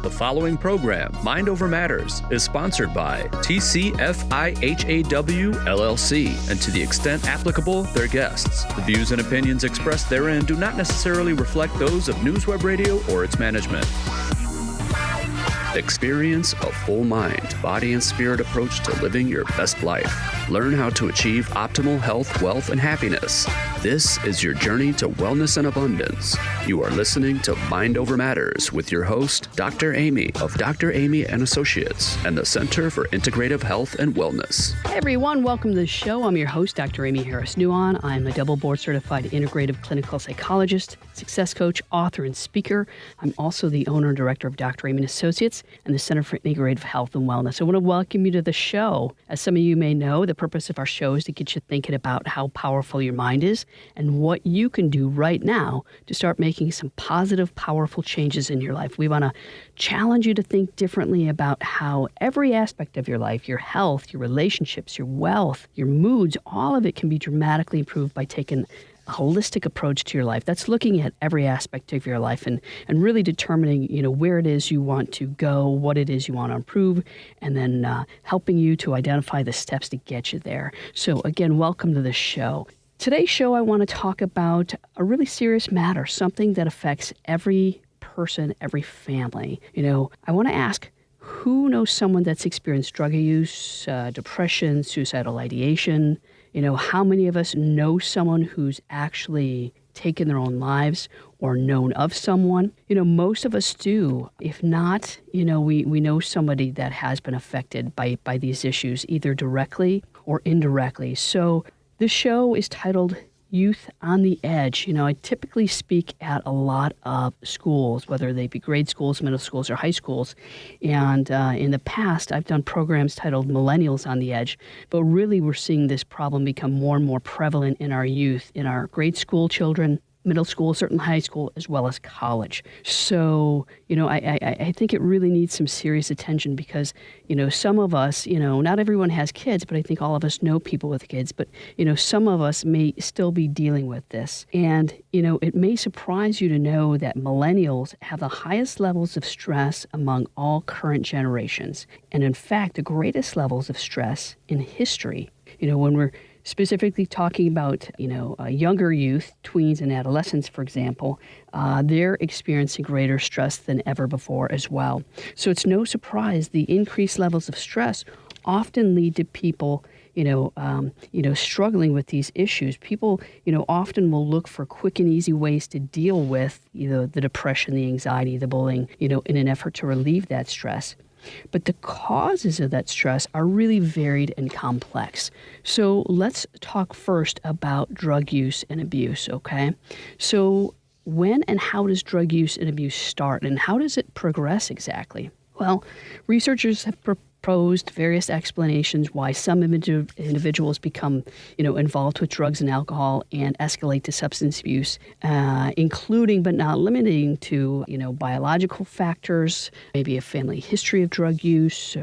The following program, Mind Over Matters, is sponsored by CIFHW LLC, and to the extent applicable, their guests. The views and opinions expressed therein do not necessarily reflect those of NewsWeb Radio or its management. Experience a full mind, body, and spirit approach to living your best life. Learn how to achieve optimal health, wealth, and happiness. This is your journey to wellness and abundance. You are listening to Mind Over Matters with your host, Dr. Amy of Dr. Amy and Associates and the Center for Integrative Health and Wellness. Hey everyone, welcome to the show. I'm your host, Dr. Amy Harris-Nuon. I'm a double board certified integrative clinical psychologist, success coach, author, and speaker. I'm also the owner and director of Dr. Amy and Associates and the Center for Integrative Health and Wellness. I want to welcome you to the show. As some of you may know, the purpose of our show is to get you thinking about how powerful your mind is and what you can do right now to start making some positive, powerful changes in your life. We want to challenge you to think differently about how every aspect of your life, your health, your relationships, your wealth, your moods, all of it can be dramatically improved by taking a holistic approach to your life. That's looking at every aspect of your life and really determining, where it is you want to go, what it is you want to improve, and then helping you to identify the steps to get you there. So again, welcome to the show. Today's show, I want to talk about a really serious matter, something that affects every person, every family. I want to ask, who knows someone that's experienced drug use, depression, suicidal ideation? How many of us know someone who's actually taken their own lives or known of someone? Most of us do. If not, we know somebody that has been affected by these issues, either directly or indirectly. So this show is titled Youth on the Edge. I typically speak at a lot of schools, whether they be grade schools, middle schools, or high schools. And in the past, I've done programs titled Millennials on the Edge. But really, we're seeing this problem become more and more prevalent in our youth, in our grade school children, middle school, certainly high school, as well as college. So, I think it really needs some serious attention because, some of us, not everyone has kids, but I think all of us know people with kids, but, some of us may still be dealing with this. And, it may surprise you to know that millennials have the highest levels of stress among all current generations. And in fact, the greatest levels of stress in history. When we're specifically talking about, younger youth, tweens and adolescents, for example, they're experiencing greater stress than ever before as well. So it's no surprise the increased levels of stress often lead to people, struggling with these issues. People, often will look for quick and easy ways to deal with, the depression, the anxiety, the bullying, in an effort to relieve that stress. But the causes of that stress are really varied and complex. So let's talk first about drug use and abuse, okay? So when and how does drug use and abuse start, and how does it progress exactly? Well, researchers have proposed various explanations why some individuals become, involved with drugs and alcohol and escalate to substance abuse, including but not limiting to, biological factors, maybe a family history of drug use,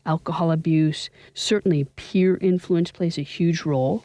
alcohol abuse. Certainly peer influence plays a huge role.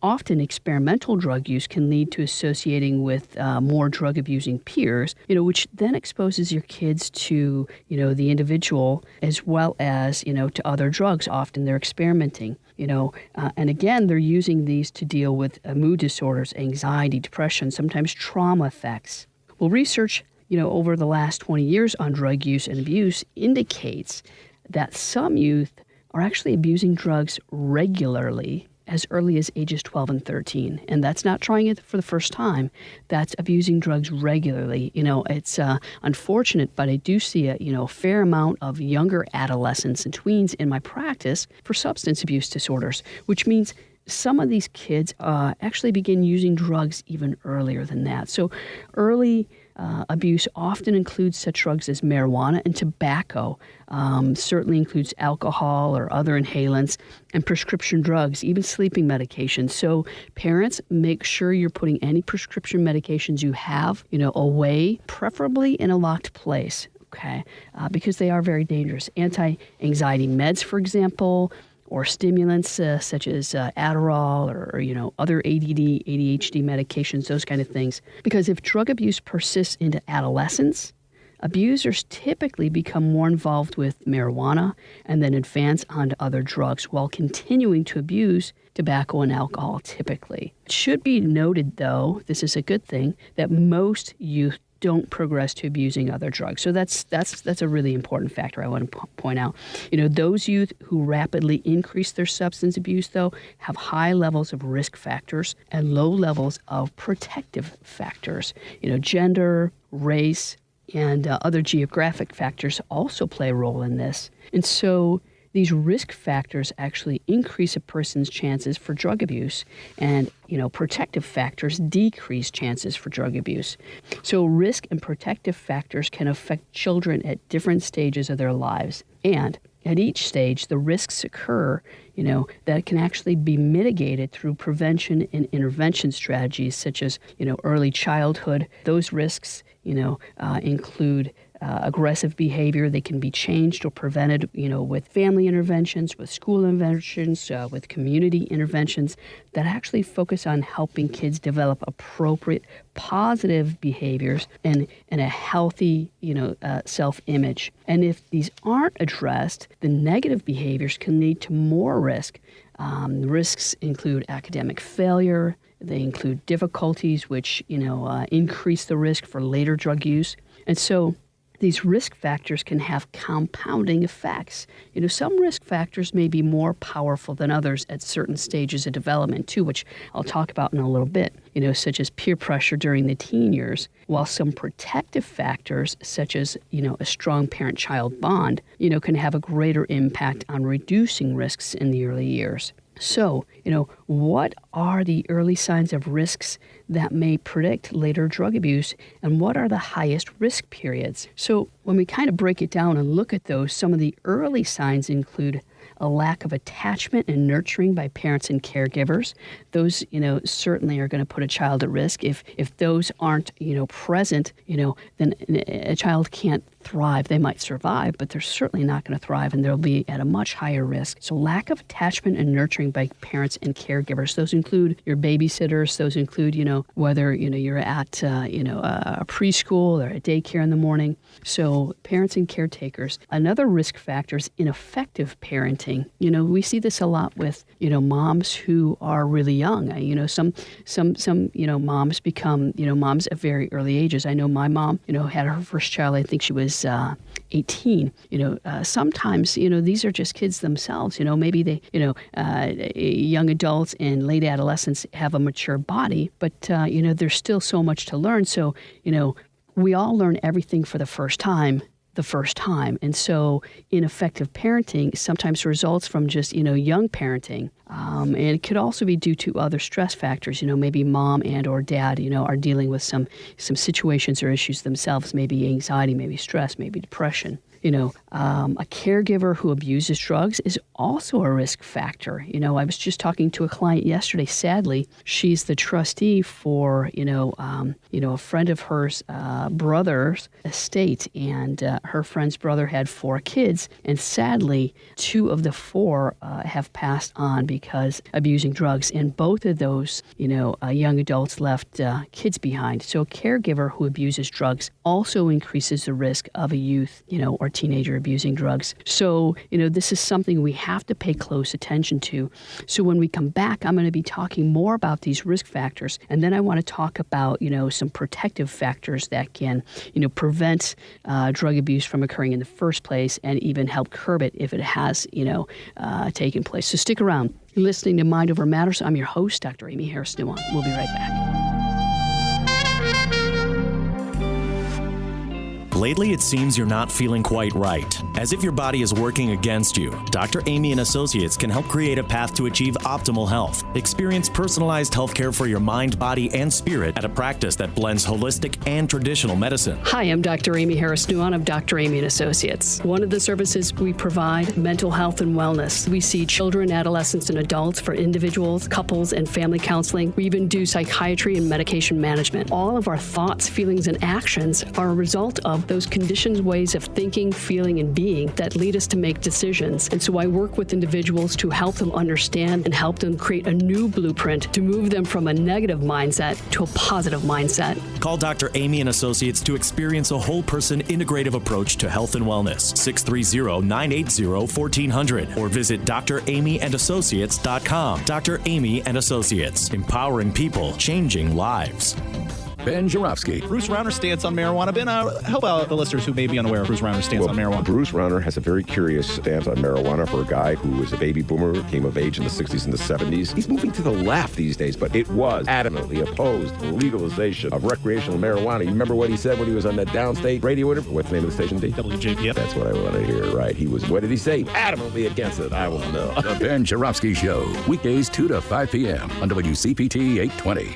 Often experimental drug use can lead to associating with more drug-abusing peers, which then exposes your kids to, the individual as well as, to other drugs. Often they're experimenting, and again, they're using these to deal with mood disorders, anxiety, depression, sometimes trauma effects. Well, research, over the last 20 years on drug use and abuse indicates that some youth are actually abusing drugs regularly as early as ages 12 and 13. And that's not trying it for the first time. That's abusing drugs regularly. It's unfortunate, but I do see a fair amount of younger adolescents and tweens in my practice for substance abuse disorders, which means some of these kids actually begin using drugs even earlier than that. So early abuse often includes such drugs as marijuana and tobacco, certainly includes alcohol or other inhalants, and prescription drugs, even sleeping medications. So parents, make sure you're putting any prescription medications you have, away, preferably in a locked place, okay, because they are very dangerous. Anti-anxiety meds, for example, or stimulants such as Adderall or other ADD, ADHD medications, those kind of things. Because if drug abuse persists into adolescence, abusers typically become more involved with marijuana and then advance onto other drugs while continuing to abuse tobacco and alcohol typically. It should be noted, though, this is a good thing, that most youth don't progress to abusing other drugs. So that's a really important factor I want to point out. Those youth who rapidly increase their substance abuse, though, have high levels of risk factors and low levels of protective factors. Gender, race, and other geographic factors also play a role in this. And so these risk factors actually increase a person's chances for drug abuse, and protective factors decrease chances for drug abuse. So risk and protective factors can affect children at different stages of their lives, and at each stage the risks occur that can actually be mitigated through prevention and intervention strategies such as early childhood. Those risks include aggressive behavior. They can be changed or prevented, with family interventions, with school interventions, with community interventions that actually focus on helping kids develop appropriate, positive behaviors and a healthy, self-image. And if these aren't addressed, the negative behaviors can lead to more risk. Risks include academic failure. They include difficulties which, increase the risk for later drug use. And so these risk factors can have compounding effects. Some risk factors may be more powerful than others at certain stages of development too, which I'll talk about in a little bit, such as peer pressure during the teen years, while some protective factors, such as, a strong parent-child bond, can have a greater impact on reducing risks in the early years. So, what are the early signs of risks that may predict later drug abuse, and what are the highest risk periods? So when we kind of break it down and look at those, some of the early signs include a lack of attachment and nurturing by parents and caregivers. Those, certainly are going to put a child at risk. If those aren't, present, then a child can't thrive. They might survive, but they're certainly not going to thrive, and they'll be at a much higher risk. So lack of attachment and nurturing by parents and caregivers. Those include your babysitters. Those include, whether, you're at, a preschool or a daycare in the morning. So parents and caretakers. Another risk factor is ineffective parenting. We see this a lot with, moms who are really young. Some moms become, moms at very early ages. I know my mom, had her first child, I think she was 18. Sometimes, these are just kids themselves. Maybe they, young adults and late adolescents have a mature body, but, there's still so much to learn. So, we all learn everything for the first time. And so ineffective parenting sometimes results from just, young parenting. And it could also be due to other stress factors. Maybe mom and or dad, are dealing with some situations or issues themselves, maybe anxiety, maybe stress, maybe depression. A caregiver who abuses drugs is also a risk factor. I was just talking to a client yesterday. Sadly, she's the trustee for, a friend of hers, brother's estate, and her friend's brother had 4 kids, and sadly, 2 of the 4 have passed on because abusing drugs, and both of those, young adults left kids behind. So a caregiver who abuses drugs also increases the risk of a youth, or teenager abusing drugs. So, this is something we have to pay close attention to. So when we come back, I'm going to be talking more about these risk factors, and then I want to talk about, some protective factors that can, prevent drug abuse from occurring in the first place and even help curb it if it has, taken place. So stick around. You're listening to Mind Over Matters. I'm your host, Dr. Amy Harris-Nuon. We'll be right back. Lately, it seems you're not feeling quite right, as if your body is working against you. Dr. Amy and Associates can help create a path to achieve optimal health. Experience personalized healthcare for your mind, body, and spirit at a practice that blends holistic and traditional medicine. Hi, I'm Dr. Amy Harris-Nuon of Dr. Amy and Associates. One of the services we provide, mental health and wellness. We see children, adolescents, and adults for individuals, couples, and family counseling. We even do psychiatry and medication management. All of our thoughts, feelings, and actions are a result of those conditioned ways of thinking, feeling, and being that lead us to make decisions. And so I work with individuals to help them understand and help them create a new blueprint to move them from a negative mindset to a positive mindset. Call Dr. Amy and Associates to experience a whole person integrative approach to health and wellness. 630-980-1400 or visit dramyandassociates.com. Dr. Amy and Associates, empowering people, changing lives. Ben Jarofsky. Bruce Rauner's stance on marijuana. Ben, help out the listeners who may be unaware of Bruce Rauner's stance on marijuana. Bruce Rauner has a very curious stance on marijuana for a guy who was a baby boomer, came of age in the 60s and the 70s. He's moving to the left these days, but it was adamantly opposed to the legalization of recreational marijuana. You remember what he said when he was on that downstate radio? What's the name of the station, D? WJPF. That's what I want to hear, right? He was, what did he say? Adamantly against it. I won't know. The Ben Jarofsky Show, weekdays 2 to 5 p.m. on WCPT 820.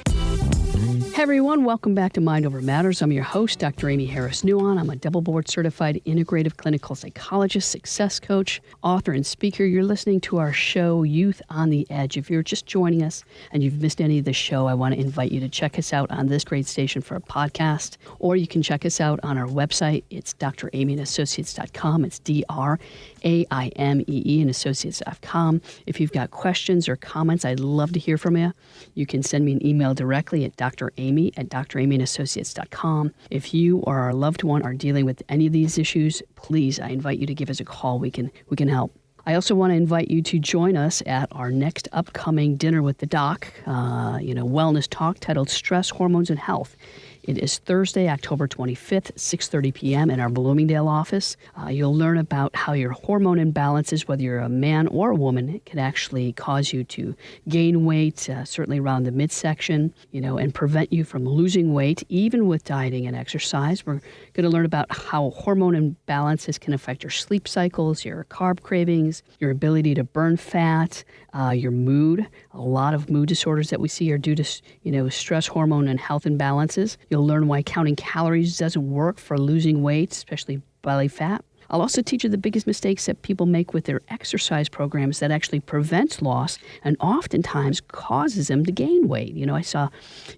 Hey everyone, welcome back to Mind Over Matters. I'm your host, Dr. Amy Harris-Nuon. I'm a double board certified integrative clinical psychologist, success coach, author, and speaker. You're listening to our show, Youth on the Edge. If you're just joining us and you've missed any of the show, I want to invite you to check us out on this great station for a podcast, or you can check us out on our website. It's dramyandassociates.com. It's DRAIMEE and associates.com. If you've got questions or comments, I'd love to hear from you. You can send me an email directly at dramyandassociates.com. If you or our loved one are dealing with any of these issues, please, I invite you to give us a call. We can help. I also want to invite you to join us at our next upcoming Dinner with the Doc, wellness talk titled Stress, Hormones, and Health. It is Thursday, October 25th, 6:30 p.m. in our Bloomingdale office. You'll learn about how your hormone imbalances, whether you're a man or a woman, can actually cause you to gain weight, certainly around the midsection, and prevent you from losing weight, even with dieting and exercise. We're going to learn about how hormone imbalances can affect your sleep cycles, your carb cravings, your ability to burn fat, your mood. A lot of mood disorders that we see are due to, stress hormone and health imbalances. You'll learn why counting calories doesn't work for losing weight, especially belly fat. I'll also teach you the biggest mistakes that people make with their exercise programs that actually prevents loss and oftentimes causes them to gain weight. I saw,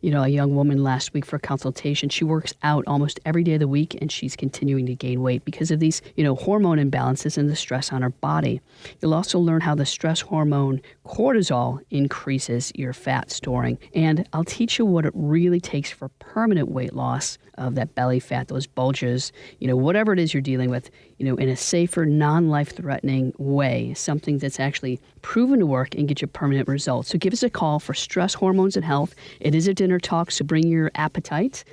a young woman last week for a consultation. She works out almost every day of the week, and she's continuing to gain weight because of these, hormone imbalances and the stress on her body. You'll also learn how the stress hormone cortisol increases your fat storing. And I'll teach you what it really takes for permanent weight loss of that belly fat, those bulges, whatever it is you're dealing with, in a safer, non-life-threatening way, something that's actually proven to work and get you permanent results. So give us a call for Stress, Hormones, and Health. It is a dinner talk, so bring your appetite.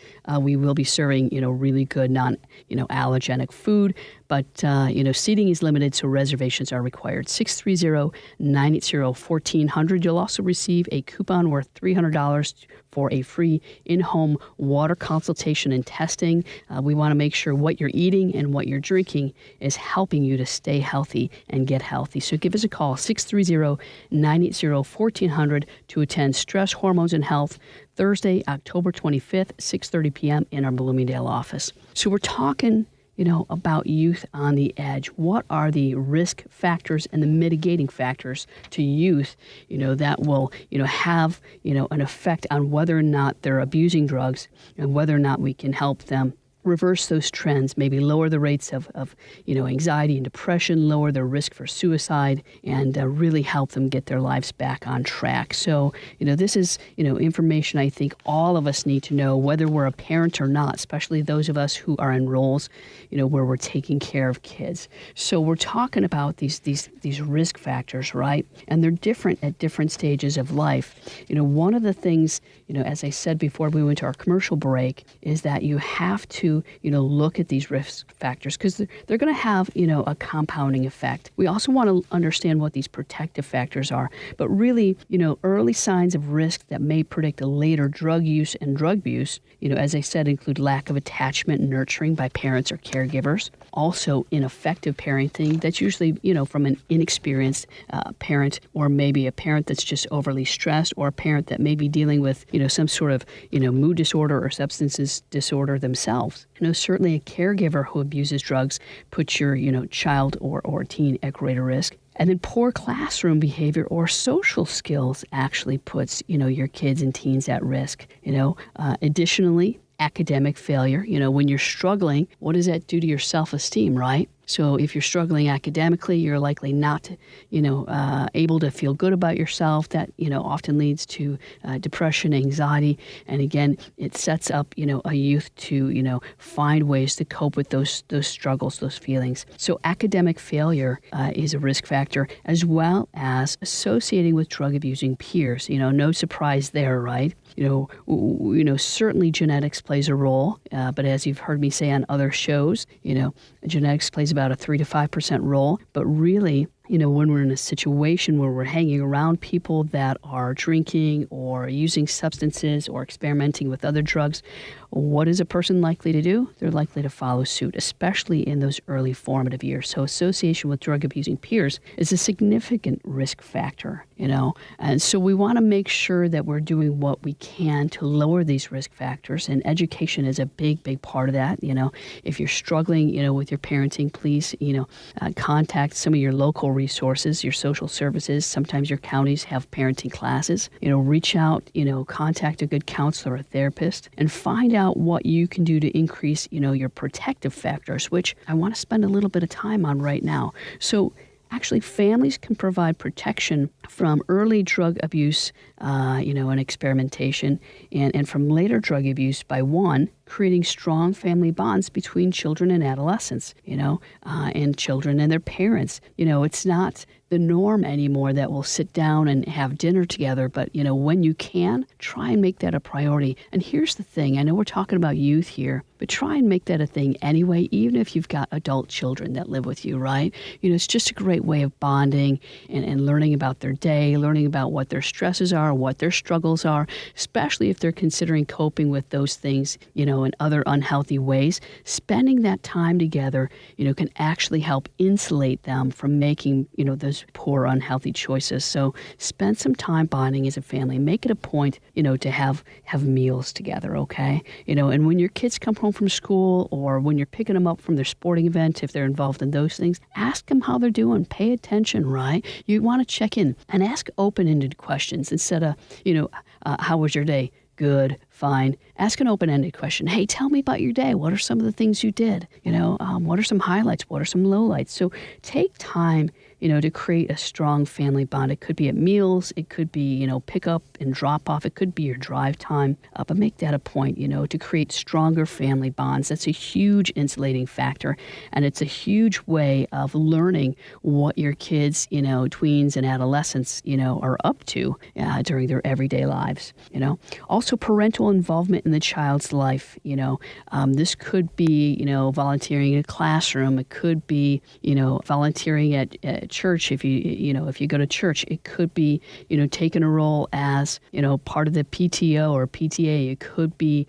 We will be serving, really good allergenic food, but, seating is limited, so reservations are required. 630-980-1400. You'll also receive a coupon worth $300 for a free in-home water consultation and testing. We want to make sure what you're eating and what you're drinking is helping you to stay healthy and get healthy. So give us a call, 630-980-1400 to attend Stress, Hormones, and Health, Thursday, October 25th, 6:30 p.m. in our Bloomingdale office. So we're talking about youth on the edge. What are the risk factors and the mitigating factors to youth, that will, have, an effect on whether or not they're abusing drugs and whether or not we can help them reverse those trends, maybe lower the rates of anxiety and depression, lower their risk for suicide, and really help them get their lives back on track. So, this is, information I think all of us need to know, whether we're a parent or not, especially those of us who are in roles, where we're taking care of kids. So we're talking about these risk factors, right? And they're different at different stages of life. One of the things, as I said before we went to our commercial break, is that you have to look at these risk factors because they're going to have, a compounding effect. We also want to understand what these protective factors are, but really, early signs of risk that may predict a later drug use and drug abuse, as I said, include lack of attachment and nurturing by parents or caregivers. Also, ineffective parenting. That's usually, from an inexperienced parent, or maybe a parent that's just overly stressed, or a parent that may be dealing with, some sort of, mood disorder or substance disorder themselves. Certainly a caregiver who abuses drugs puts your, child or teen at greater risk. And then poor classroom behavior or social skills actually puts, your kids and teens at risk. Additionally, academic failure. When you're struggling, what does that do to your self-esteem, right? So if you're struggling academically, you're likely not, able to feel good about yourself. That, often leads to depression, anxiety. And again, it sets up, a youth to, find ways to cope with those struggles, those feelings. So academic failure is a risk factor, as well as associating with drug-abusing peers. No surprise there, right? Certainly genetics plays a role, but as you've heard me say on other shows, genetics plays about a 3 to 5% role. But really, when we're in a situation where we're hanging around people that are drinking or using substances or experimenting with other drugs, what is a person likely to do? They're likely to follow suit, especially in those early formative years. So association with drug-abusing peers is a significant risk factor, And so we want to make sure that we're doing what we can to lower these risk factors, and education is a big, big part of that. If you're struggling, with your parenting, please, contact some of your local resources, your social services. Sometimes your counties have parenting classes. Reach out, contact a good counselor or therapist, and find out what you can do to increase, your protective factors, which I want to spend a little bit of time on right now. So actually, families can provide protection from early drug abuse, and experimentation, and from later drug abuse by, one, creating strong family bonds between children and adolescents, and children and their parents. It's not the norm anymore that we'll sit down and have dinner together, but, when you can, try and make that a priority. And here's the thing, I know we're talking about youth here, but try and make that a thing anyway, even if you've got adult children that live with you, right? It's just a great way of bonding and learning about their day, learning about what their stresses are, what their struggles are, especially if they're considering coping with those things, in other unhealthy ways. Spending that time together, can actually help insulate them from making, those poor, unhealthy choices. So spend some time bonding as a family. Make it a point, to have meals together, okay? And when your kids come home from school, or when you're picking them up from their sporting event, if they're involved in those things, ask them how they're doing. Pay attention, right? You want to check in and ask open-ended questions instead of, how was your day? Good, fine. Ask an open-ended question. Hey, tell me about your day. What are some of the things you did? What are some highlights? What are some lowlights? So take time, to create a strong family bond. It could be at meals. It could be, pick up and drop off. It could be your drive time. But make that a point, to create stronger family bonds. That's a huge insulating factor. And it's a huge way of learning what your kids, tweens and adolescents, are up to during their everyday lives, Also, parental involvement in the child's life, this could be, volunteering in a classroom. It could be, volunteering at church. If you go to church, it could be, taking a role as, part of the PTO or PTA. It could be,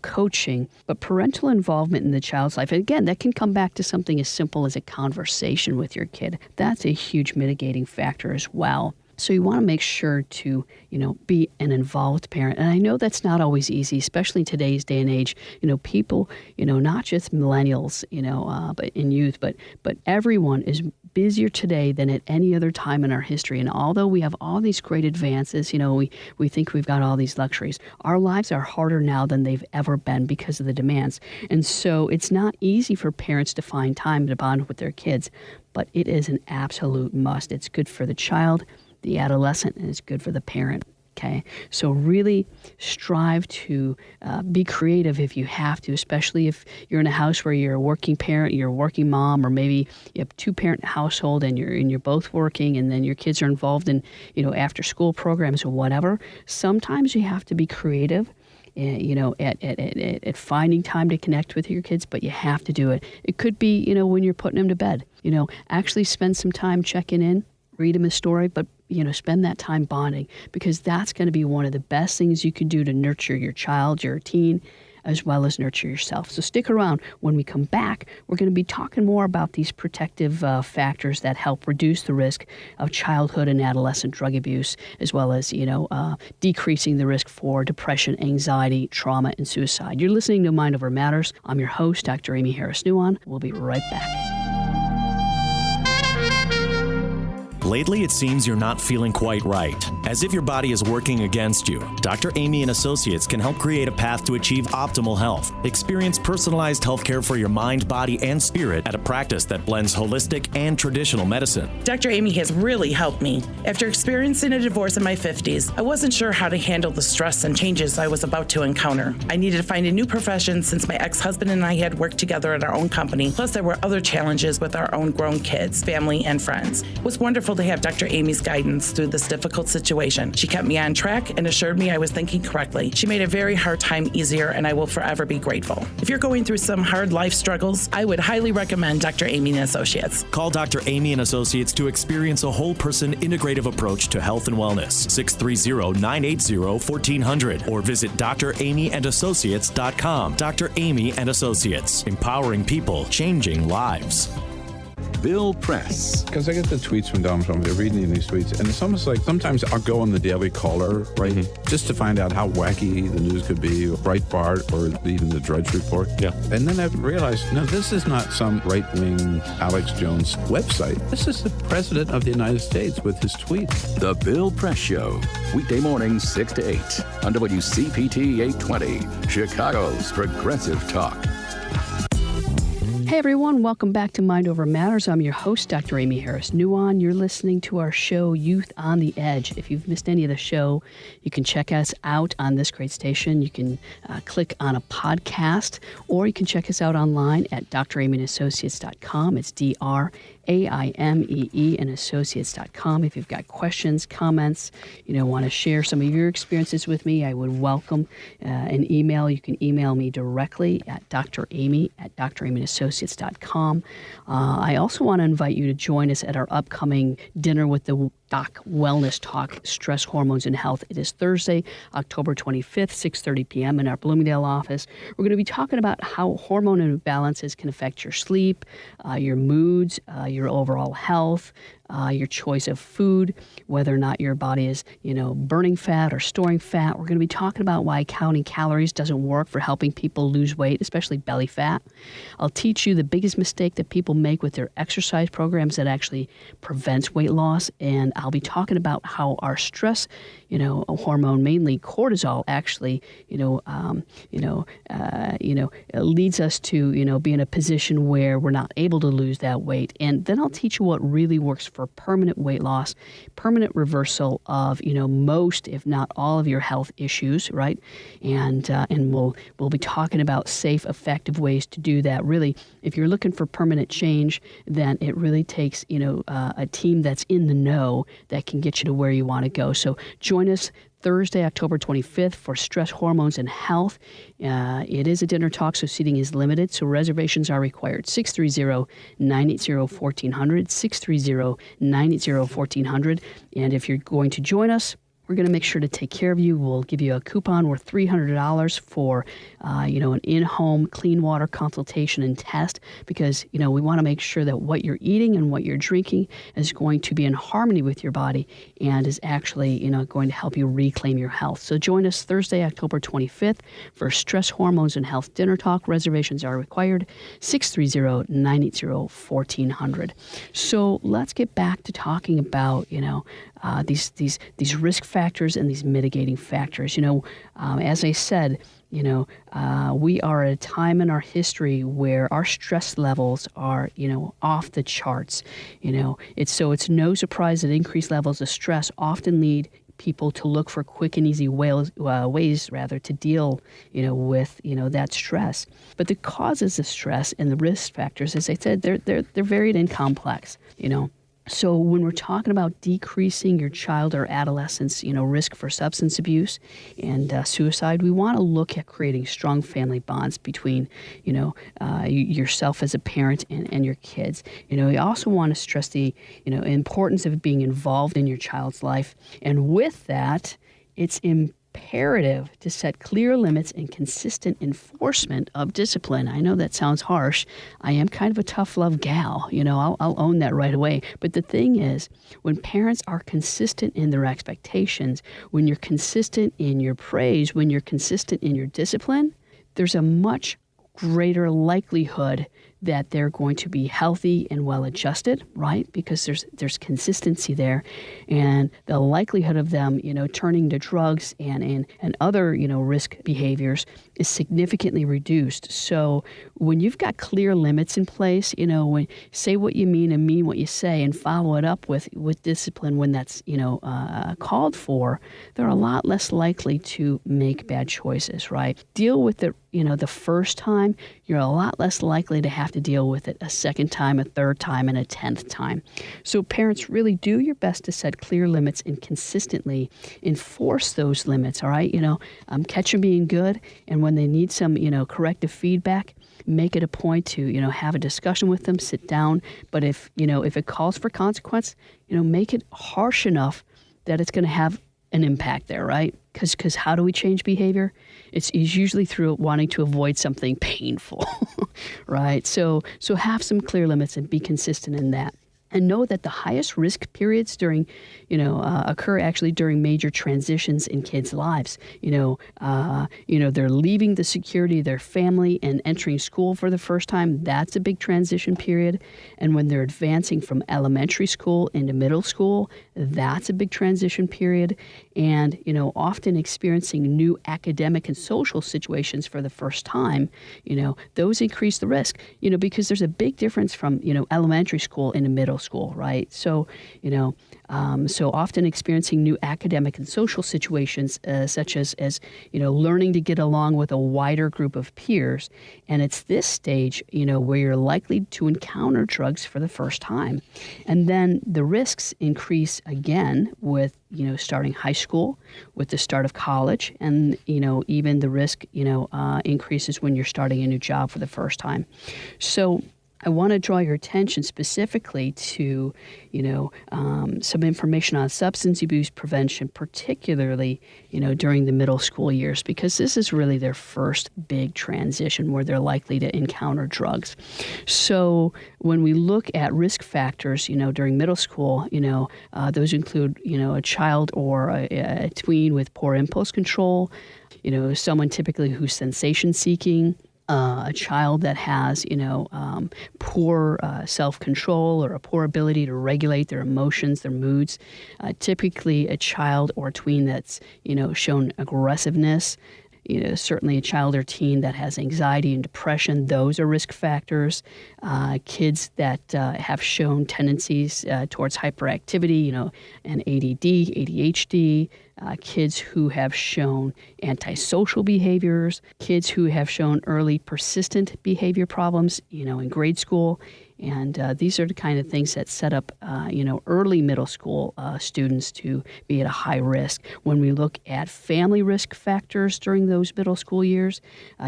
coaching. But parental involvement in the child's life, and again, that can come back to something as simple as a conversation with your kid. That's a huge mitigating factor as well. So you want to make sure to, be an involved parent. And I know that's not always easy, especially in today's day and age. People, not just millennials, but in youth, but everyone is busier today than at any other time in our history. And although we have all these great advances, we think we've got all these luxuries, our lives are harder now than they've ever been because of the demands. And so it's not easy for parents to find time to bond with their kids, but it is an absolute must. It's good for the child, the adolescent, and it's good for the parent. Okay, so really strive to be creative if you have to, especially if you're in a house where you're a working parent, you're a working mom, or maybe you have two-parent household and you're both working, and then your kids are involved in after-school programs or whatever. Sometimes you have to be creative. At finding time to connect with your kids, but you have to do it. It could be, when you're putting them to bed. Actually spend some time checking in, read them a story, but spend that time bonding, because that's going to be one of the best things you can do to nurture your child, your teen, as well as nurture yourself. So stick around. When we come back, we're going to be talking more about these protective factors that help reduce the risk of childhood and adolescent drug abuse, as well as, decreasing the risk for depression, anxiety, trauma, and suicide. You're listening to Mind Over Matters. I'm your host, Dr. Amy Harris-Nuon. We'll be right back. Lately, it seems you're not feeling quite right. As if your body is working against you, Dr. Amy and Associates can help create a path to achieve optimal health. Experience personalized healthcare for your mind, body, and spirit at a practice that blends holistic and traditional medicine. Dr. Amy has really helped me. After experiencing a divorce in my 50s, I wasn't sure how to handle the stress and changes I was about to encounter. I needed to find a new profession since my ex-husband and I had worked together at our own company. Plus, there were other challenges with our own grown kids, family, and friends. It was wonderful to have Dr. Amy's guidance through this difficult situation. She kept me on track and assured me I was thinking correctly. She made a very hard time easier, and I will forever be grateful. If you're going through some hard life struggles, I would highly recommend Dr. Amy and Associates. Call Dr. Amy and Associates to experience a whole person integrative approach to health and wellness. 630-980-1400 or visit dramyandassociates.com. Dr. Amy and Associates, empowering people, changing lives. Bill Press. Because I get the tweets from Donald Trump, they're reading these tweets, and it's almost like sometimes I'll go on the Daily Caller, right, just to find out how wacky the news could be, or Breitbart, or even the Drudge Report. Yeah. And then I've realized, no, this is not some right-wing Alex Jones website. This is the President of the United States with his tweets. The Bill Press Show. Weekday mornings 6 to 8 on WCPT 820, Chicago's Progressive Talk. Hey everyone, welcome back to Mind Over Matters. I'm your host, Dr. Amy Harris-Nuon. You're listening to our show, Youth on the Edge. If you've missed any of the show, you can check us out on this great station. You can click on a podcast, or you can check us out online at dramyandassociates.com. It's DRAIMEE and associates.com. If you've got questions, comments, want to share some of your experiences with me, I would welcome an email. You can email me directly at dramyandassociates.com. I also want to invite you to join us at our upcoming Dinner with the Doc Wellness Talk, Stress, Hormones, and Health. It is Thursday, October 25th, 6:30 p.m. in our Bloomingdale office. We're going to be talking about how hormone imbalances can affect your sleep, your moods, your overall health, your choice of food, whether or not your body is, burning fat or storing fat. We're going to be talking about why counting calories doesn't work for helping people lose weight, especially belly fat. I'll teach you the biggest mistake that people make with their exercise programs that actually prevents weight loss, and I'll be talking about how our stress, hormone, mainly cortisol, actually, leads us to, be in a position where we're not able to lose that weight. And then I'll teach you what really works for permanent weight loss, permanent reversal of, most, if not all, of your health issues, right? And we'll be talking about safe, effective ways to do that. Really, if you're looking for permanent change, then it really takes, a team that's in the know that can get you to where you want to go. So join us Thursday, October 25th for Stress, Hormones, and Health. It is a dinner talk, so seating is limited, so reservations are required. 630-980-1400, 630-980-1400. And if you're going to join us, we're going to make sure to take care of you. We'll give you a coupon worth $300 for, an in-home clean water consultation and test, because, we want to make sure that what you're eating and what you're drinking is going to be in harmony with your body and is actually, going to help you reclaim your health. So join us Thursday, October 25th for Stress, Hormones, and Health Dinner Talk. Reservations are required. 630-980-1400. So let's get back to talking about, these risk factors and these mitigating factors. As I said, we are at a time in our history where our stress levels are, off the charts. It's no surprise that increased levels of stress often lead people to look for quick and easy ways to deal, with, that stress. But the causes of stress and the risk factors, as I said, they're varied and complex, So when we're talking about decreasing your child or adolescent's, risk for substance abuse and suicide, we want to look at creating strong family bonds between, yourself as a parent and your kids. We also want to stress the, importance of being involved in your child's life. And with that, it's imperative to set clear limits and consistent enforcement of discipline. I know that sounds harsh. I am kind of a tough love gal. I'll own that right away. But the thing is, when parents are consistent in their expectations, when you're consistent in your praise, when you're consistent in your discipline, there's a much greater likelihood that they're going to be healthy and well-adjusted, right? Because there's consistency there. And the likelihood of them, turning to drugs and other, risk behaviors is significantly reduced. So when you've got clear limits in place, when say what you mean and mean what you say and follow it up with discipline when that's, called for, they're a lot less likely to make bad choices, right? Deal with it, the first time, you're a lot less likely to have to deal with it a second time, a third time, and a 10th time. So parents, really do your best to set clear limits and consistently enforce those limits, all right? Catch them being good, and when they need some, corrective feedback, make it a point to, have a discussion with them, sit down. But if it calls for consequence, make it harsh enough that it's going to have an impact there, right? Because how do we change behavior? It's usually through wanting to avoid something painful, right? So have some clear limits and be consistent in that. And know that the highest risk periods occur actually during major transitions in kids' lives. They're leaving the security of their family and entering school for the first time. That's a big transition period. And when they're advancing from elementary school into middle school, that's a big transition period. And, often experiencing new academic and social situations for the first time, those increase the risk, because there's a big difference from, elementary school into middle school, right? So, so often experiencing new academic and social situations, such as learning to get along with a wider group of peers. And it's this stage, where you're likely to encounter drugs for the first time. And then the risks increase again with, starting high school, with the start of college, and, even the risk, increases when you're starting a new job for the first time. So I want to draw your attention specifically to, some information on substance abuse prevention, particularly, during the middle school years, because this is really their first big transition where they're likely to encounter drugs. So when we look at risk factors, during middle school, those include, a child or a tween with poor impulse control, someone typically who's sensation seeking, a child that has, poor self-control or a poor ability to regulate their emotions, their moods. Typically a child or tween that's, shown aggressiveness. Certainly a child or teen that has anxiety and depression, those are risk factors. Kids that have shown tendencies towards hyperactivity, and ADD, ADHD, kids who have shown antisocial behaviors, kids who have shown early persistent behavior problems, in grade school. And these are the kind of things that set up, early middle school students to be at a high risk. When we look at family risk factors during those middle school years,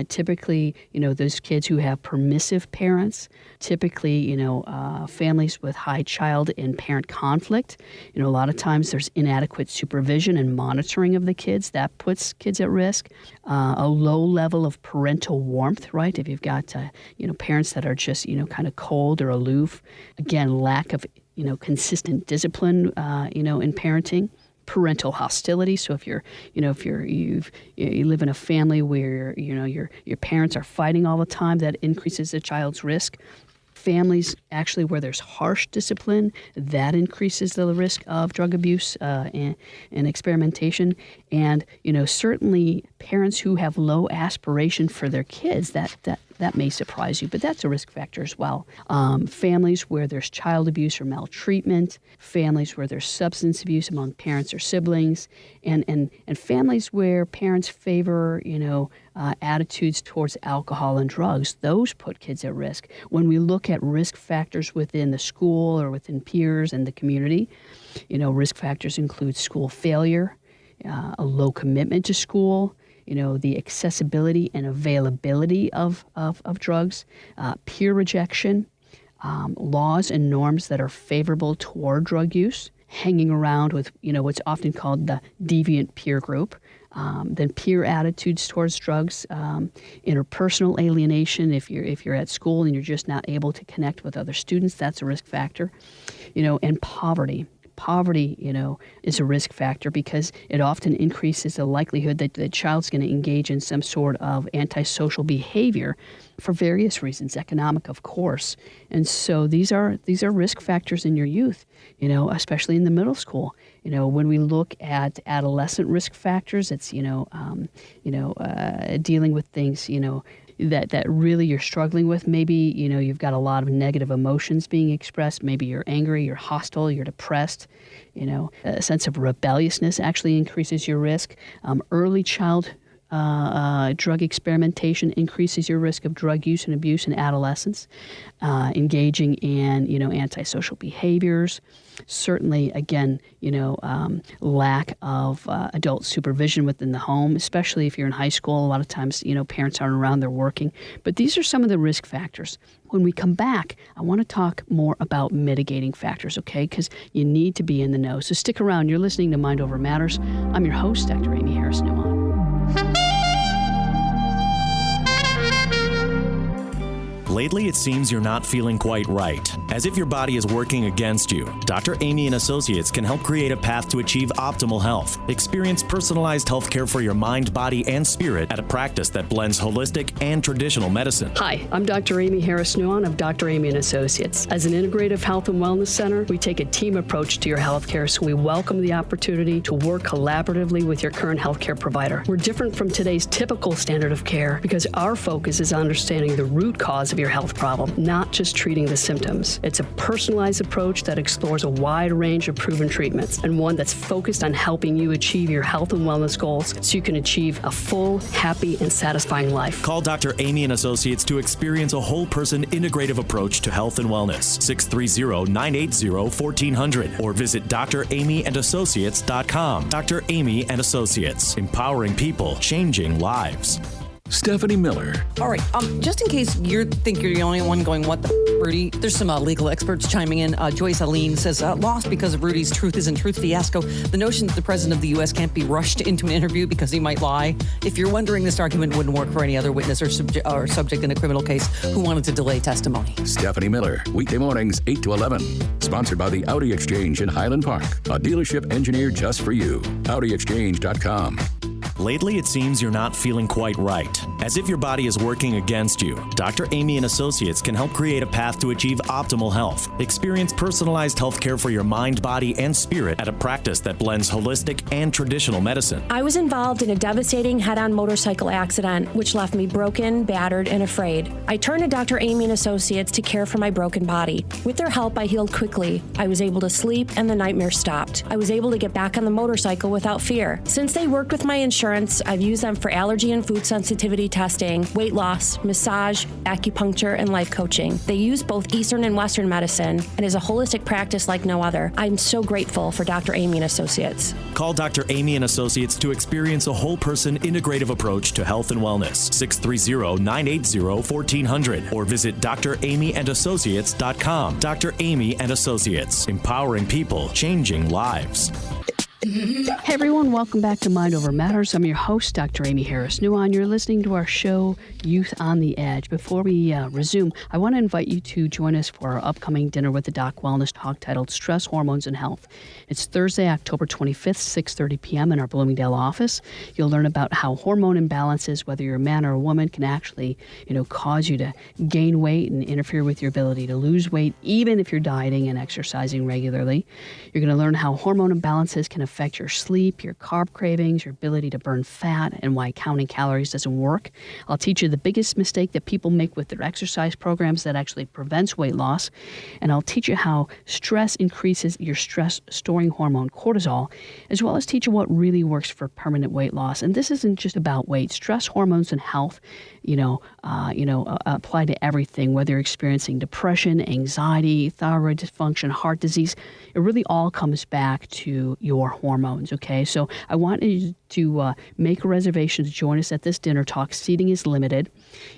typically, those kids who have permissive parents, typically, families with high child and parent conflict. A lot of times there's inadequate supervision and monitoring of the kids. That puts kids at risk. A low level of parental warmth, right? If you've got, parents that are just, kind of cold or aloof. Again, lack of, consistent discipline, in parenting. Parental hostility. So if you live in a family where, your parents are fighting all the time, that increases the child's risk. Families actually where there's harsh discipline, that increases the risk of drug abuse and experimentation. And, certainly parents who have low aspiration for their kids, that may surprise you, but that's a risk factor as well. Families where there's child abuse or maltreatment, families where there's substance abuse among parents or siblings, and families where parents favor, attitudes towards alcohol and drugs, those put kids at risk. When we look at risk factors within the school or within peers and the community, risk factors include school failure, a low commitment to school, the accessibility and availability of drugs, peer rejection, laws and norms that are favorable toward drug use, hanging around with, what's often called the deviant peer group, then peer attitudes towards drugs, interpersonal alienation. If you're at school and you're just not able to connect with other students, that's a risk factor, and poverty. Poverty, is a risk factor because it often increases the likelihood that the child's going to engage in some sort of antisocial behavior for various reasons, economic, of course. And so these are risk factors in your youth, especially in the middle school. When we look at adolescent risk factors, it's, dealing with things, that really you're struggling with. Maybe, you've got a lot of negative emotions being expressed. Maybe you're angry, you're hostile, you're depressed. A sense of rebelliousness actually increases your risk. Early child drug experimentation increases your risk of drug use and abuse in adolescence. Engaging in, antisocial behaviors. Certainly, again, lack of adult supervision within the home, especially if you're in high school. A lot of times, parents aren't around, they're working. But these are some of the risk factors. When we come back, I want to talk more about mitigating factors, okay? Because you need to be in the know. So stick around. You're listening to Mind Over Matters. I'm your host, Dr. Amy Harris-Newman. Lately, it seems you're not feeling quite right, as if your body is working against you. Dr. Amy and Associates can help create a path to achieve optimal health. Experience personalized health care for your mind, body, and spirit at a practice that blends holistic and traditional medicine. Hi, I'm Dr. Amy Harris-Newman of Dr. Amy and Associates. As an integrative health and wellness center, we take a team approach to your health care, so we welcome the opportunity to work collaboratively with your current health care provider. We're different from today's typical standard of care because our focus is understanding the root cause of your health problem, not just treating the symptoms. It's a personalized approach that explores a wide range of proven treatments and one that's focused on helping you achieve your health and wellness goals so you can achieve a full, happy, and satisfying life. Call Dr. Amy and Associates to experience a whole person integrative approach to health and wellness. 630-980-1400 or visit dramyandassociates.com. Dr. Amy and Associates, empowering people, changing lives. Stephanie Miller. All right. Just in case you think you're the only one going, what the Rudy? There's some legal experts chiming in. Joyce Aline says, lost because of Rudy's Truth Isn't Truth fiasco. The notion that the president of the U.S. can't be rushed into an interview because he might lie. If you're wondering, this argument wouldn't work for any other witness or subject in a criminal case who wanted to delay testimony. Stephanie Miller, weekday mornings, 8 to 11. Sponsored by the Audi Exchange in Highland Park. A dealership engineered just for you. AudiExchange.com. Lately, it seems you're not feeling quite right, as if your body is working against you. Dr. Amy and Associates can help create a path to achieve optimal health. Experience personalized health care for your mind, body, and spirit at a practice that blends holistic and traditional medicine. I was involved in a devastating head-on motorcycle accident, which left me broken, battered, and afraid. I turned to Dr. Amy and Associates to care for my broken body. With their help, I healed quickly. I was able to sleep, and the nightmare stopped. I was able to get back on the motorcycle without fear. Since they worked with my insurance, I've used them for allergy and food sensitivity testing, weight loss, massage, acupuncture, and life coaching. They use both Eastern and Western medicine and is a holistic practice like no other. I'm so grateful for Dr. Amy and Associates. Call Dr. Amy and Associates to experience a whole person integrative approach to health and wellness. 630-980-1400 or visit dramyandassociates.com. Dr. Amy and Associates, empowering people, changing lives. Hey everyone, welcome back to Mind Over Matters. I'm your host, Dr. Amy Harris-Newman. You're listening to our show, Youth on the Edge. Before we resume, I want to invite you to join us for our upcoming Dinner with the Doc Wellness Talk titled Stress, Hormones, and Health. It's Thursday, October 25th, 6:30 p.m. in our Bloomingdale office. You'll learn about how hormone imbalances, whether you're a man or a woman, can actually, cause you to gain weight and interfere with your ability to lose weight, even if you're dieting and exercising regularly. You're going to learn how hormone imbalances can affect your sleep, your carb cravings, your ability to burn fat, and why counting calories doesn't work. I'll teach you the biggest mistake that people make with their exercise programs that actually prevents weight loss. And I'll teach you how stress increases your stress-storing hormone, cortisol, as well as teach you what really works for permanent weight loss. And this isn't just about weight. Stress, hormones, and health, apply to everything, whether you're experiencing depression, anxiety, thyroid dysfunction, heart disease. It really all comes back to your hormones, okay? So I want you to make a reservation to join us at this dinner talk. Seating is limited,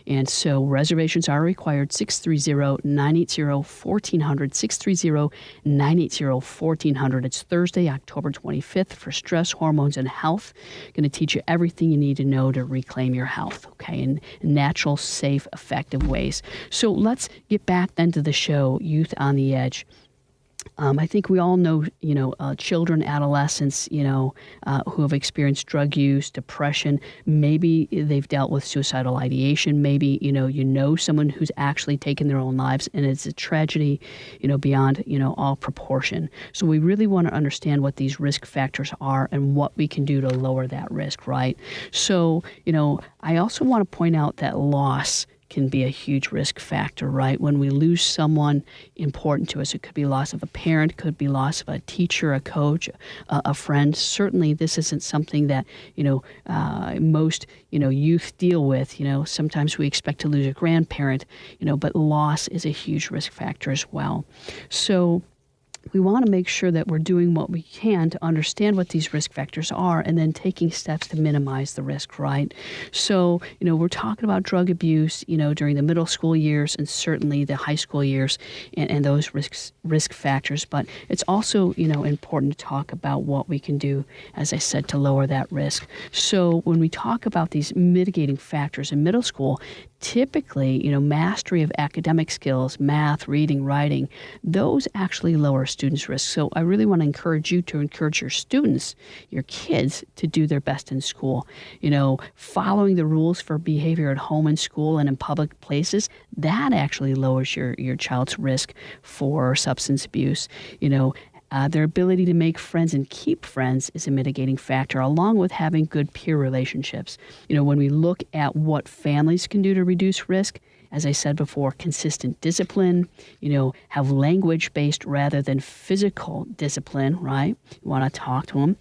and so reservations are required. 630-980-1400, 630-980-1400. It's Thursday, October 25th for Stress, Hormones, and Health. Going to teach you everything you need to know to reclaim your health, okay, in natural, safe, effective ways. So let's get back then to the show, Youth on the Edge. I think we all know, children, adolescents, who have experienced drug use, depression. Maybe they've dealt with suicidal ideation. Maybe, someone who's actually taken their own lives, and it's a tragedy, beyond, all proportion. So we really want to understand what these risk factors are and what we can do to lower that risk, right? So, I also want to point out that loss can be a huge risk factor, right? When we lose someone important to us, it could be loss of a parent, could be loss of a teacher, a coach, a friend. Certainly, this isn't something that, most, youth deal with. Sometimes we expect to lose a grandparent, but loss is a huge risk factor as well. So we want to make sure that we're doing what we can to understand what these risk factors are and then taking steps to minimize the risk, right? So, we're talking about drug abuse, during the middle school years and certainly the high school years and those risk factors. But it's also, important to talk about what we can do, as I said, to lower that risk. So when we talk about these mitigating factors in middle school, typically, mastery of academic skills, math, reading, writing, those actually lower students' risk. So I really want to encourage you to encourage your students, your kids, to do their best in school. Following the rules for behavior at home and school and in public places, that actually lowers your child's risk for substance abuse. Their ability to make friends and keep friends is a mitigating factor, along with having good peer relationships. When we look at what families can do to reduce risk, as I said before, consistent discipline, have language-based rather than physical discipline, right? You want to talk to them,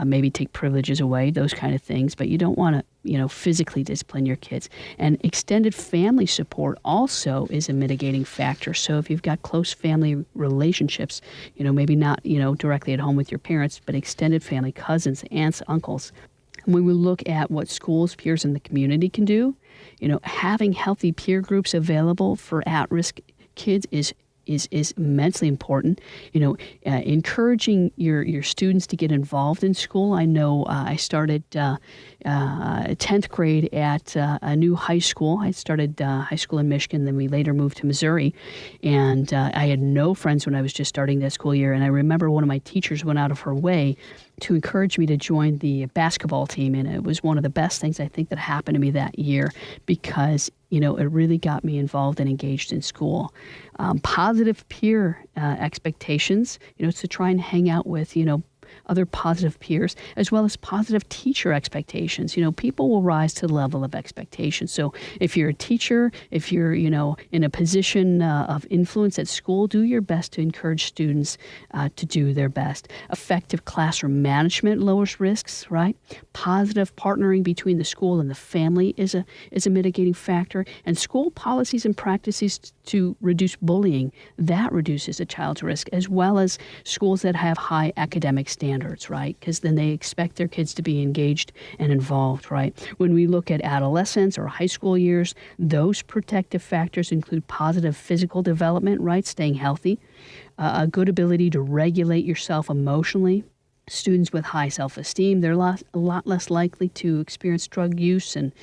maybe take privileges away, those kind of things, but you don't want to, physically discipline your kids. And extended family support also is a mitigating factor. So if you've got close family relationships, maybe not, directly at home with your parents, but extended family, cousins, aunts, uncles. And when we look at what schools, peers, and the community can do, having healthy peer groups available for at-risk kids is immensely important. Encouraging your students to get involved in school. I know I started 10th grade at a new high school. I started high school in Michigan, then we later moved to Missouri. And I had no friends when I was just starting that school year. And I remember one of my teachers went out of her way to encourage me to join the basketball team. And it was one of the best things I think that happened to me that year because, it really got me involved and engaged in school. Positive peer expectations, to try and hang out with, other positive peers, as well as positive teacher expectations. People will rise to the level of expectations. So if you're a teacher, if you're, in a position of influence at school, do your best to encourage students to do their best. Effective classroom management lowers risks, right? Positive partnering between the school and the family is a mitigating factor. And school policies and practices to reduce bullying, that reduces a child's risk, as well as schools that have high academic standards, right? Because then they expect their kids to be engaged and involved, right? When we look at adolescence or high school years, those protective factors include positive physical development, right? Staying healthy, a good ability to regulate yourself emotionally. Students with high self-esteem, they're a lot less likely to experience drug use and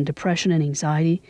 depression and anxiety.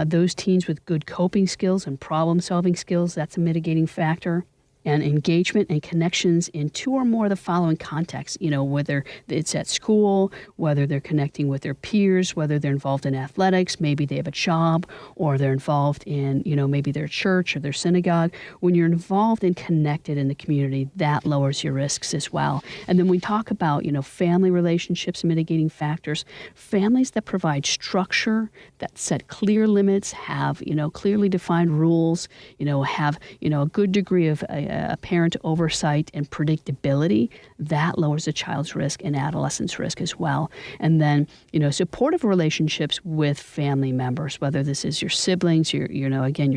Those teens with good coping skills and problem-solving skills, that's a mitigating factor. And engagement and connections in two or more of the following contexts, whether it's at school, whether they're connecting with their peers, whether they're involved in athletics, maybe they have a job, or they're involved in, maybe their church or their synagogue. When you're involved and connected in the community, that lowers your risks as well. And then we talk about, family relationships, mitigating factors, families that provide structure, that set clear limits, have, clearly defined rules, have, a good degree of apparent oversight and predictability, that lowers a child's risk and adolescent's risk as well. And then, supportive relationships with family members, whether this is your siblings, your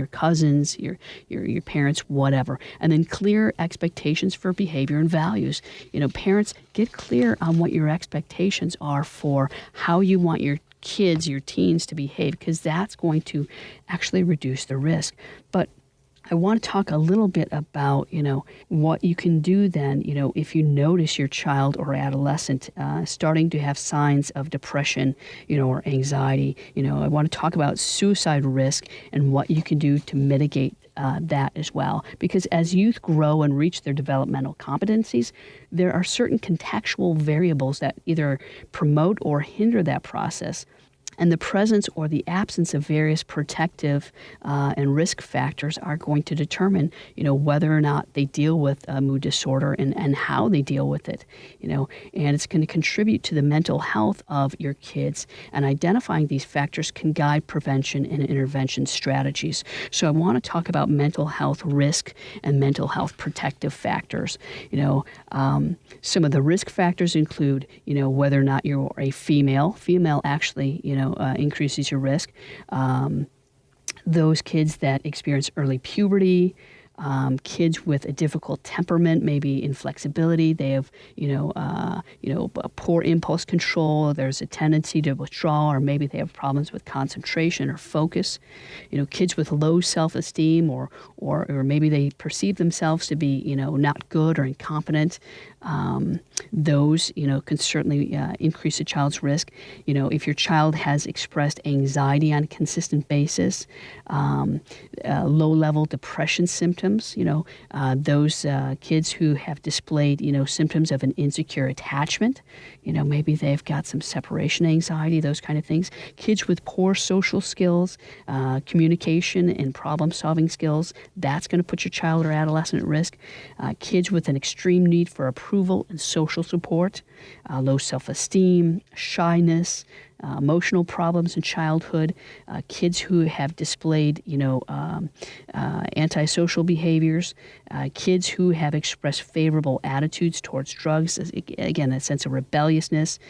cousins, your parents, whatever. And then clear expectations for behavior and values. Parents, get clear on what your expectations are for how you want your kids, your teens to behave, because that's going to actually reduce the risk. But I want to talk a little bit about, what you can do then, if you notice your child or adolescent starting to have signs of depression, or anxiety. I want to talk about suicide risk and what you can do to mitigate that as well. Because as youth grow and reach their developmental competencies, there are certain contextual variables that either promote or hinder that process. And the presence or the absence of various protective and risk factors are going to determine, whether or not they deal with a mood disorder and how they deal with it, and it's going to contribute to the mental health of your kids. And identifying these factors can guide prevention and intervention strategies. So I want to talk about mental health risk and mental health protective factors. Some of the risk factors include, whether or not you're a female. Female actually, increases your risk. Those kids that experience early puberty, kids with a difficult temperament, maybe inflexibility, they have, a poor impulse control, there's a tendency to withdraw, or maybe they have problems with concentration or focus. Kids with low self-esteem or maybe they perceive themselves to be, not good or incompetent. Those, can certainly increase a child's risk. If your child has expressed anxiety on a consistent basis, low-level depression symptoms, those kids who have displayed, symptoms of an insecure attachment, maybe they've got some separation anxiety, those kind of things. Kids with poor social skills, communication and problem-solving skills, that's going to put your child or adolescent at risk. Kids with an extreme need for approval and social support, low self-esteem, shyness, emotional problems in childhood, kids who have displayed, antisocial behaviors, kids who have expressed favorable attitudes towards drugs, again, a sense of rebelliousness,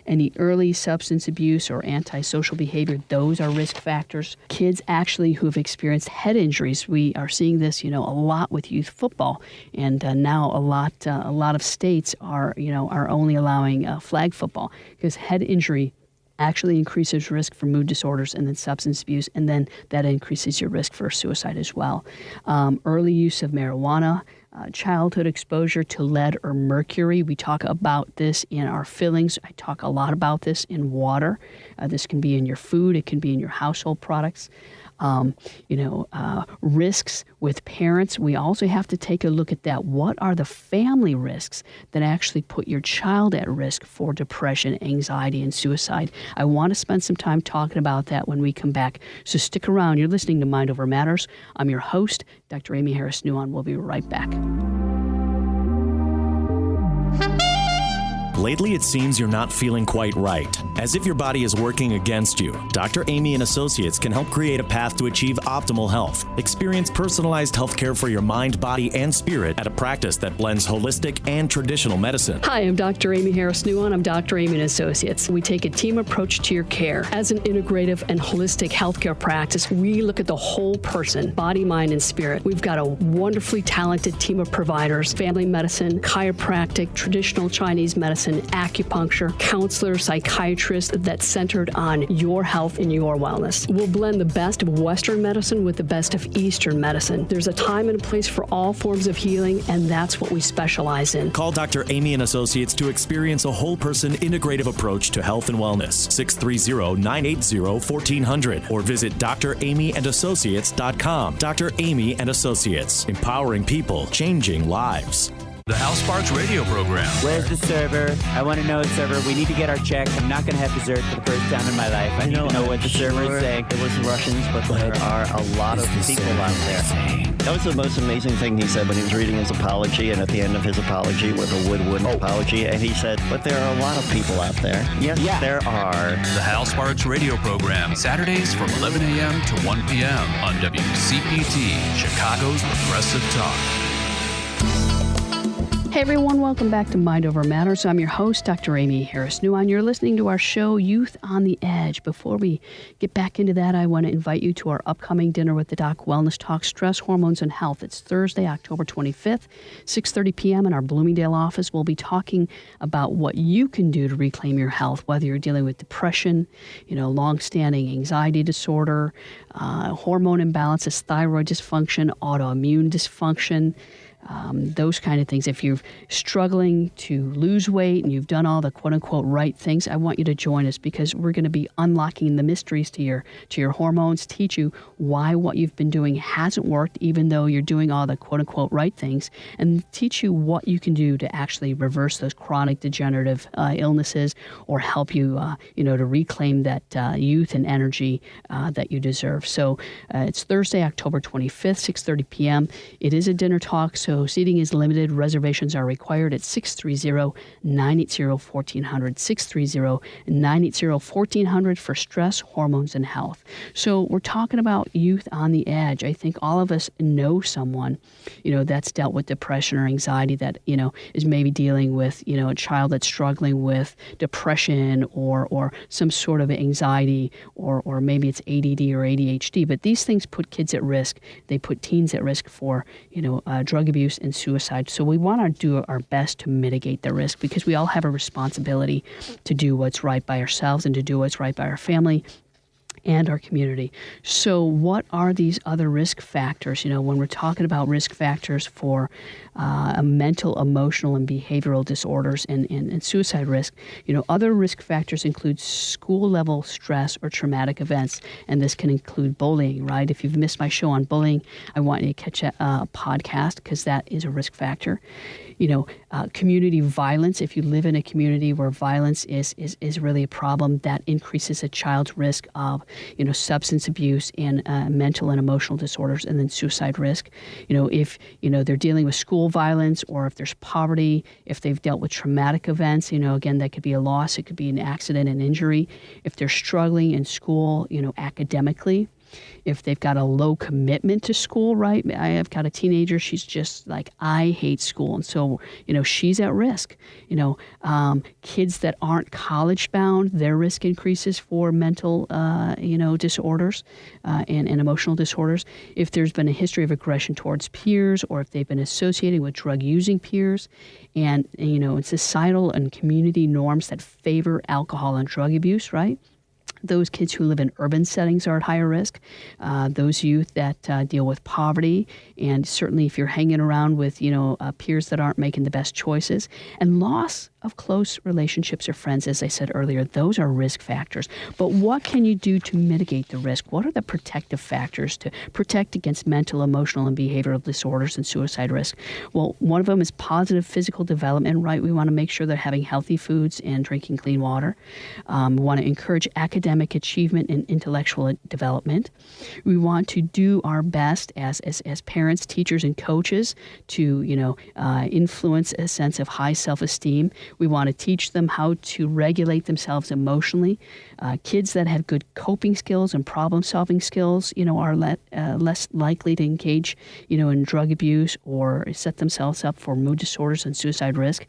any early substance abuse or antisocial behavior, those are risk factors. Kids actually who have experienced head injuries, we are seeing this, a lot with youth football, and now a lot of states are only allowing flag football because head injury actually increases risk for mood disorders and then substance abuse, and then that increases your risk for suicide as well. Early use of marijuana, childhood exposure to lead or mercury. We talk about this in our fillings. I talk a lot about this in water. This can be in your food. It can be in your household products. Risks with parents. We also have to take a look at that. What are the family risks that actually put your child at risk for depression, anxiety, and suicide? I want to spend some time talking about that when we come back. So stick around. You're listening to Mind Over Matters. I'm your host, Dr. Amy Harris-Nuon. We'll be right back. Lately, it seems you're not feeling quite right, as if your body is working against you. Dr. Amy and Associates can help create a path to achieve optimal health. Experience personalized health care for your mind, body, and spirit at a practice that blends holistic and traditional medicine. Hi, I'm Dr. Amy Harris-Nuon. I'm Dr. Amy and Associates. We take a team approach to your care. As an integrative and holistic healthcare practice, we look at the whole person, body, mind, and spirit. We've got a wonderfully talented team of providers, family medicine, chiropractic, traditional Chinese medicine, acupuncture, counselors, psychiatrists that's centered on your health and your wellness. We'll blend the best of Western medicine with the best of Eastern medicine. There's a time and a place for all forms of healing, and that's what we specialize in. Call Dr. Amy and Associates to experience a whole person integrative approach to health and wellness. 630-980-1400 or visit dramyandassociates.com. Dr. Amy and Associates, empowering people, changing lives. The House Sparks radio program. Where's the server? I want to know the server. We need to get our check. I'm not going to have dessert for the first time in my life. I need to know what the server is saying. It was Russians, but there are a lot of people out there. That was the most amazing thing he said when he was reading his apology, and at the end of his apology with a wood apology, and he said, but there are a lot of people out there. Yes, there are. The Hal Sparks radio program, Saturdays from 11 a.m. to 1 p.m. on WCPT, Chicago's Progressive Talk. Hey everyone, welcome back to Mind Over Matters. I'm your host, Dr. Amy Harris-Nuon. You're listening to our show, Youth on the Edge. Before we get back into that, I want to invite you to our upcoming Dinner with the Doc Wellness Talk, Stress, Hormones, and Health. It's Thursday, October 25th, 6:30 p.m. in our Bloomingdale office. We'll be talking about what you can do to reclaim your health, whether you're dealing with depression, long-standing anxiety disorder, hormone imbalances, thyroid dysfunction, autoimmune dysfunction, those kind of things. If you're struggling to lose weight and you've done all the quote-unquote right things, I want you to join us, because we're going to be unlocking the mysteries to your hormones, teach you why what you've been doing hasn't worked, even though you're doing all the quote-unquote right things, and teach you what you can do to actually reverse those chronic degenerative illnesses, or help you, to reclaim that youth and energy that you deserve. So it's Thursday, October 25th, 6:30 p.m. It is a dinner talk, so seating is limited. Reservations are required at 630-980-1400, 630-980-1400 for stress, hormones, and health. So we're talking about youth on the edge. I think all of us know someone, that's dealt with depression or anxiety, that, is maybe dealing with, a child that's struggling with depression or some sort of anxiety, or maybe it's ADD or ADHD. But these things put kids at risk. They put teens at risk for, drug abuse and suicide. So we want to do our best to mitigate the risk, because we all have a responsibility to do what's right by ourselves and to do what's right by our family and our community. So what are these other risk factors? When we're talking about risk factors for mental, emotional, and behavioral disorders and suicide risk, other risk factors include school-level stress or traumatic events, and this can include bullying, right? If you've missed my show on bullying, I want you to catch a podcast, because that is a risk factor. Community violence. If you live in a community where violence is really a problem, that increases a child's risk of, substance abuse and mental and emotional disorders, and then suicide risk. If, they're dealing with school violence, or if there's poverty, if they've dealt with traumatic events, again, that could be a loss, it could be an accident and injury. If they're struggling in school, academically, if they've got a low commitment to school, right? I have got a teenager, she's just like, I hate school. And so, she's at risk. Kids that aren't college bound, their risk increases for mental, disorders and emotional disorders. If there's been a history of aggression towards peers, or if they've been associating with drug using peers, and, societal and community norms that favor alcohol and drug abuse, right? Those kids who live in urban settings are at higher risk. Those youth that deal with poverty, and certainly if you're hanging around with, peers that aren't making the best choices, and loss of close relationships or friends, as I said earlier, those are risk factors. But what can you do to mitigate the risk? What are the protective factors to protect against mental, emotional, and behavioral disorders and suicide risk? Well, one of them is positive physical development, right? We want to make sure they're having healthy foods and drinking clean water. We want to encourage academic achievement and intellectual development. We want to do our best as parents, teachers, and coaches to, influence a sense of high self-esteem. We want to teach them how to regulate themselves emotionally. Kids that have good coping skills and problem-solving skills, are less likely to engage, in drug abuse or set themselves up for mood disorders and suicide risk.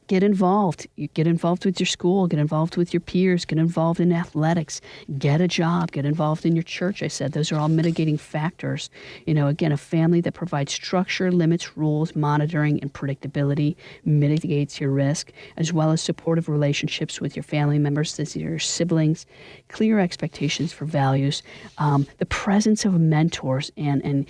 Get involved. Get involved with your school. Get involved with your peers. Get involved in athletics. Get a job. Get involved in your church. I said those are all mitigating factors. Again, a family that provides structure, limits, rules, monitoring, and predictability mitigates your risk, as well as supportive relationships with your family members, your siblings, clear expectations for values, the presence of mentors, and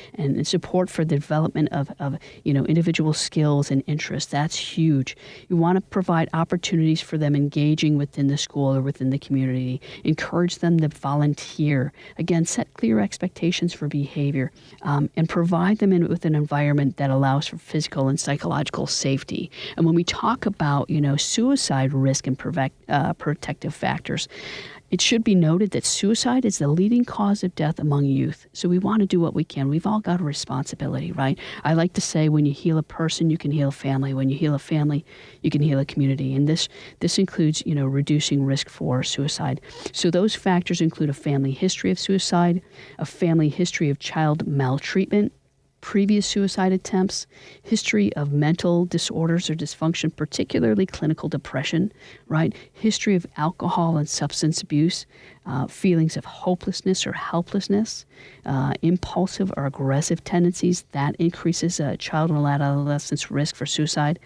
support for the development of individual skills and interests. That's huge. You want to provide opportunities for them engaging within the school or within the community. Encourage them to volunteer. Again, set clear expectations for behavior, and provide them with an environment that allows for physical and psychological safety. And when we talk about, suicide risk and protective factors, it should be noted that suicide is the leading cause of death among youth. So we want to do what we can. We've all got a responsibility, right? I like to say when you heal a person, you can heal a family. When you heal a family, you can heal a community. And this includes, reducing risk for suicide. So those factors include a family history of suicide, a family history of child maltreatment, previous suicide attempts, history of mental disorders or dysfunction, particularly clinical depression, right? History of alcohol and substance abuse, feelings of hopelessness or helplessness, impulsive or aggressive tendencies, that increases a child and adolescent's risk for suicide.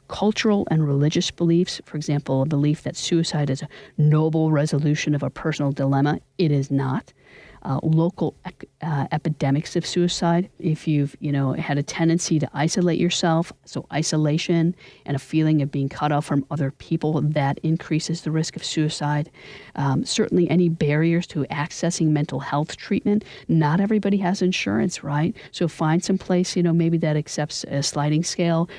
Cultural and religious beliefs, for example, a belief that suicide is a noble resolution of a personal dilemma. It is not. local epidemics of suicide. If you've, had a tendency to isolate yourself, so isolation and a feeling of being cut off from other people, that increases the risk of suicide. Certainly any barriers to accessing mental health treatment. Not everybody has insurance, right? So find some place, maybe that accepts a sliding scale.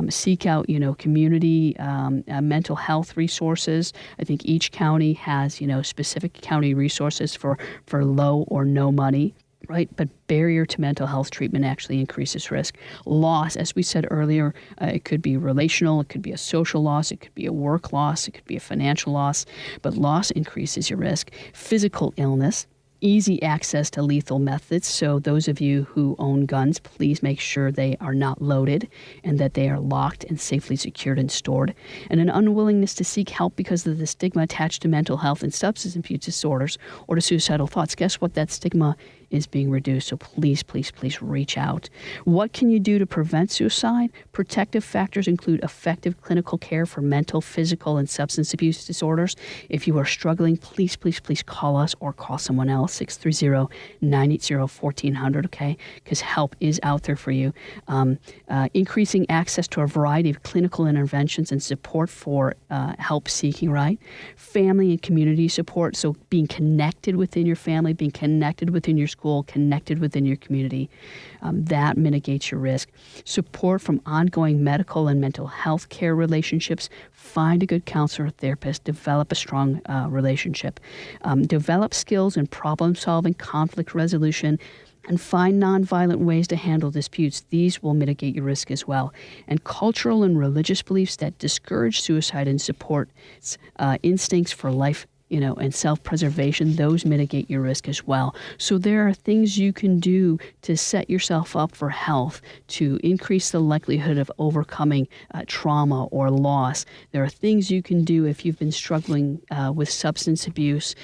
Seek out, community mental health resources. I think each county has, specific county resources for low or no money. Right, but barrier to mental health treatment actually increases risk. Loss, as we said earlier, it could be relational, it could be a social loss, it could be a work loss, it could be a financial loss, but loss increases your risk. Physical illness, easy access to lethal methods. So those of you who own guns, please make sure they are not loaded and that they are locked and safely secured and stored. And an unwillingness to seek help because of the stigma attached to mental health and substance abuse disorders or to suicidal thoughts. Guess what? That stigma is being reduced. So please, please, please reach out. What can you do to prevent suicide? Protective factors include effective clinical care for mental, physical, and substance abuse disorders. If you are struggling, please, please, please call us or call someone else, 630-980-1400, okay? Because help is out there for you. Increasing access to a variety of clinical interventions and support for help seeking, right? Family and community support, so being connected within your family, being connected within your school, connected within your community, that mitigates your risk. Support from ongoing medical and mental health care relationships. Find a good counselor or therapist. Develop a strong relationship. Develop skills in problem solving, conflict resolution, and find nonviolent ways to handle disputes. These will mitigate your risk as well. And cultural and religious beliefs that discourage suicide and support instincts for life, and self-preservation, those mitigate your risk as well. So there are things you can do to set yourself up for health, to increase the likelihood of overcoming trauma or loss. There are things you can do if you've been struggling with substance abuse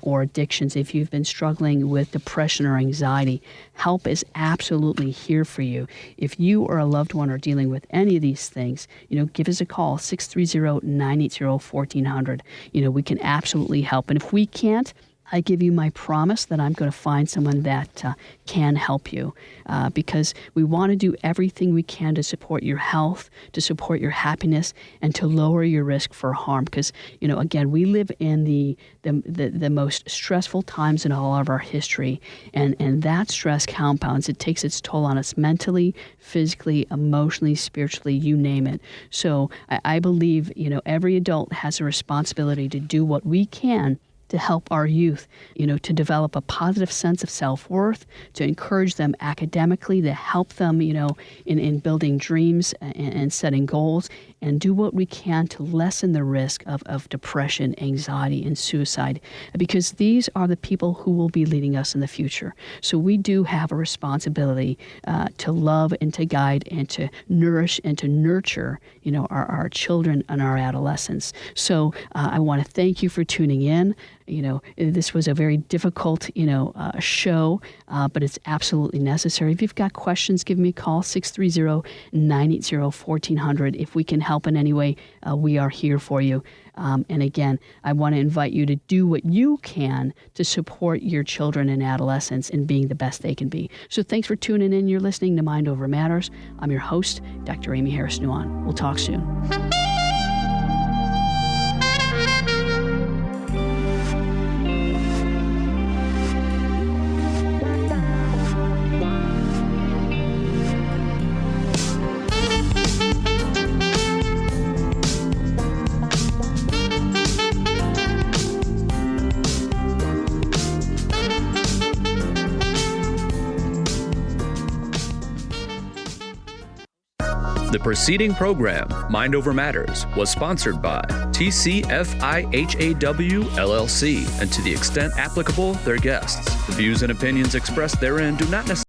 or addictions, if you've been struggling with depression or anxiety. Help is absolutely here for you. If you or a loved one are dealing with any of these things, give us a call, 630-980-1400. We can absolutely help. And if we can't, I give you my promise that I'm going to find someone that can help you because we want to do everything we can to support your health, to support your happiness, and to lower your risk for harm. Because, again, we live in the most stressful times in all of our history, and that stress compounds. It takes its toll on us mentally, physically, emotionally, spiritually, you name it. So I believe, every adult has a responsibility to do what we can to help our youth, to develop a positive sense of self-worth, to encourage them academically, to help them, in building dreams and setting goals, and do what we can to lessen the risk of depression, anxiety, and suicide, because these are the people who will be leading us in the future. So we do have a responsibility to love and to guide and to nourish and to nurture, our children and our adolescents. So I want to thank you for tuning in. This was a very difficult, show, but it's absolutely necessary. If you've got questions, give me a call, 630-980-1400. If we can help in any way, we are here for you. And again, I want to invite you to do what you can to support your children and adolescents in being the best they can be. So thanks for tuning in. You're listening to Mind Over Matters. I'm your host, Dr. Amy Harris-Nuon. We'll talk soon. The preceding program, Mind Over Matters, was sponsored by CIFHW LLC, and to the extent applicable, their guests. The views and opinions expressed therein do not necessarily